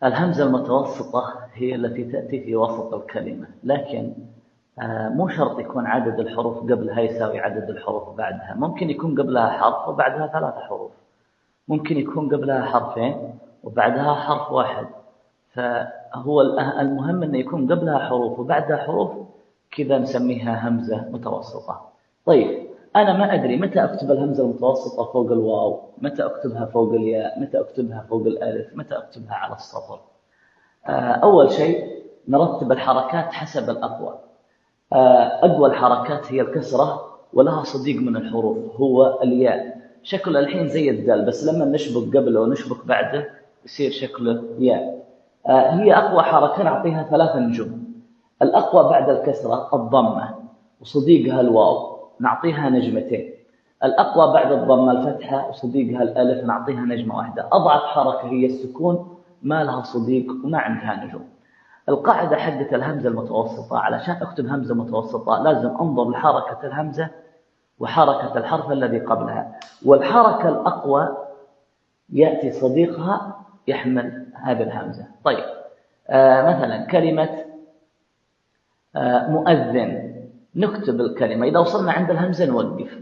الهمزة المتوسطة هي التي تأتي في وسط الكلمة، لكن مو شرط يكون عدد الحروف قبلها يساوي عدد الحروف بعدها. ممكن يكون قبلها حرف وبعدها 3 حروف، ممكن يكون قبلها حرفين وبعدها حرف واحد. فهو المهم أن يكون قبلها حروف وبعدها حروف، كذا نسميها همزة متوسطة. طيب، أنا ما أدري متى أكتب الهمزة المتوسطة فوق الواو، متى أكتبها فوق الياء، متى أكتبها فوق الألف، متى أكتبها على السطر. أول شيء نرتب الحركات حسب الأقوى. أقوى الحركات هي الكسرة، ولها صديق من الحروف هو الياء. شكله الحين زي الدال، بس لما نشبك قبله ونشبك بعده يصير شكله ياء. هي أقوى حركة نعطيها 3 نجوم. الأقوى بعد الكسرة الضمة، وصديقها الواو نعطيها 2 نجمتين. الأقوى بعد الضمة الفتحة، وصديقها الألف نعطيها 1 نجمة واحدة. أضعف حركة هي السكون، ما لها صديق وما عندها نجوم. القاعدة حقت الهمزة المتوسطة، علشان أكتب همزة متوسطة لازم أنظر لحركة الهمزة وحركة الحرف الذي قبلها، والحركة الأقوى يأتي صديقها يحمل هذه الهمزة. طيب، مثلا كلمة مؤذن، نكتب الكلمة، إذا وصلنا عند الهمزة نوقف.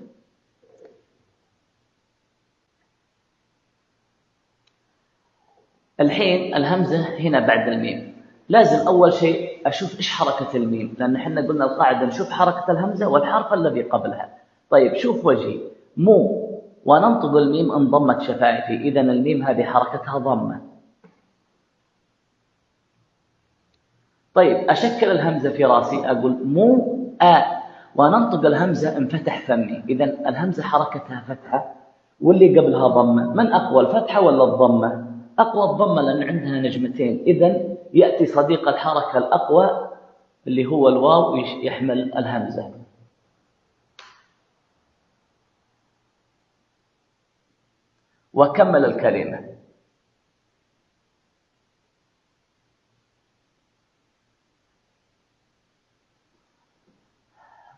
الحين الهمزة هنا بعد الميم، لازم أول شيء أشوف إيش حركة الميم، لأن إحنا قلنا القاعدة نشوف حركة الهمزة والحرف الذي قبلها. طيب، شوف وجهي مو، وننطق الميم انضمت شفايفي، إذا الميم هذه حركتها ضمة. طيب، أشكل الهمزة في راسي، أقول مو وننطق الهمزة انفتح فمي، إذا الهمزة حركتها فتحة واللي قبلها ضمة. من أقوى، الفتحة ولا الضمة؟ أقوى الضمة لأن عندها 2 نجمتين، إذا يأتي صديق الحركة الأقوى اللي هو الواو يحمل الهمزة. وكمل الكلمة.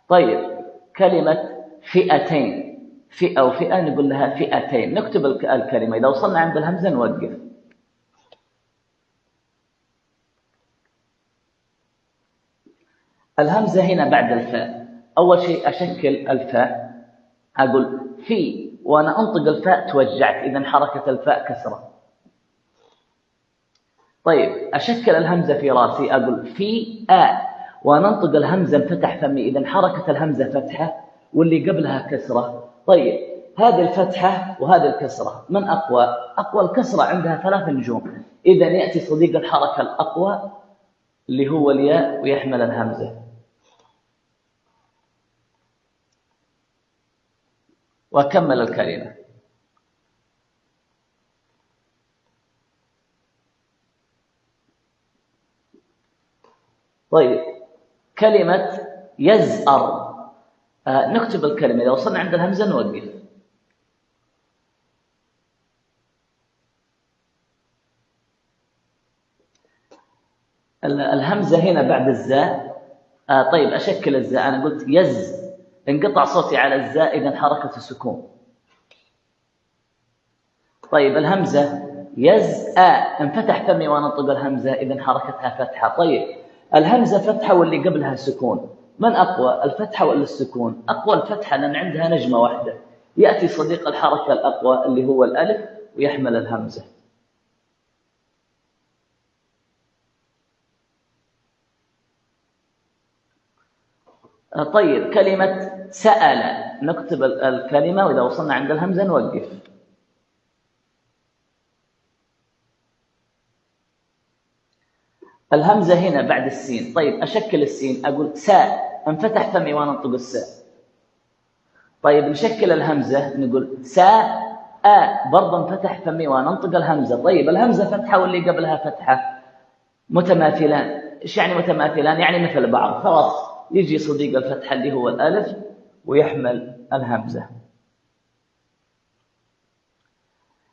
طيب، كلمة فئتين، فئة وفئة نقول لها فئتين. نكتب الكلمة، إذا وصلنا عند الهمزة نوقف. الهمزة هنا بعد الفاء، أول شيء أشكل الفاء، أقول في، وأنا أنطق الفاء توجعت، إذا حركة الفاء كسرة. طيب، أشكل الهمزة في راسي، أقول في وننطق الهمزة انفتح فمي، إذا حركة الهمزة فتحة واللي قبلها كسرة. طيب، هذه الفتحة وهذه الكسرة، من أقوى؟ أقوى الكسرة، عندها 3 نجوم، إذا يأتي صديق الحركة الأقوى اللي هو الياء ويحمل الهمزة. وأكمل الكلمة. طيب، كلمة يزأر، نكتب الكلمة، إذا وصلنا عند الهمزة نوقف. الهمزة هنا بعد الزاء. طيب، أشكل الزاء، أنا قلت يز، انقطع صوتي على الزاء، إذا حركة السكون. طيب، الهمزة يز انفتح فمي وننطق الهمزة، إذا حركتها فتحة. طيب، الهمزة فتحة واللي قبلها سكون، من أقوى، الفتحة ولا السكون؟ أقوى الفتحة لأن عندها نجمة واحدة، يأتي صديق الحركة الأقوى اللي هو الألف ويحمل الهمزة. طيب، كلمة سأل، نكتب الكلمة وإذا وصلنا عند الهمزة نوقف. الهمزة هنا بعد السين. طيب، أشكل السين، أقول ساء، انفتح فمي وننطق الساء. طيب، نشكل الهمزة، نقول ساء برضه انفتح فمي وننطق الهمزة. طيب، الهمزة فتحة واللي قبلها فتحة، متماثلان. إيش يعني متماثلان؟ يعني مثل بعض، خلاص يجي صديق الفتحة اللي هو الألف ويحمل الهمزة.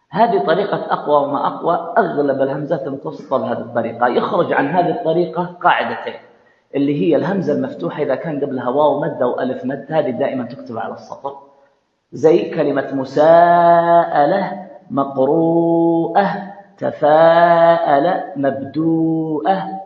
هذه طريقة أقوى وما أقوى. أغلب الهمزات المتوسطة بهذه الطريقة. يخرج عن هذه الطريقة قاعدتين، اللي هي الهمزة المفتوحة إذا كان قبلها واو مد أو ألف مد، هذه دائما تكتب على السطر، زي كلمة مساءلة، مقروءة، تفاءل مبدوءة.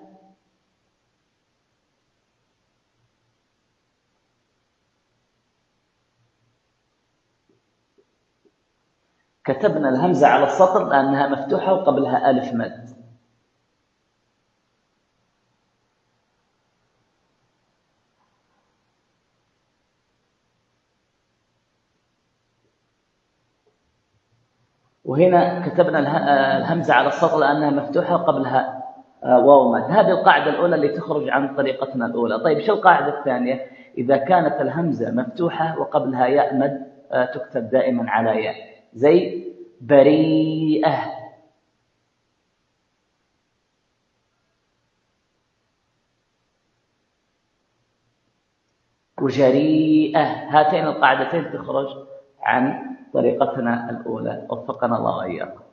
كتبنا الهمزة على السطر لأنها مفتوحة وقبلها ألف مد. وهنا كتبنا الهمزة على السطر لأنها مفتوحة وقبلها واو مد. هذه القاعدة الأولى اللي تخرج عن طريقتنا الأولى. طيب شو القاعدة الثانية؟ إذا كانت الهمزة مفتوحة وقبلها ياء مد تكتب دائما على ياء، زي بريئة وجريئة. هاتين القاعدتين تخرج عن طريقتنا الأولى. وفقنا الله وإياكم.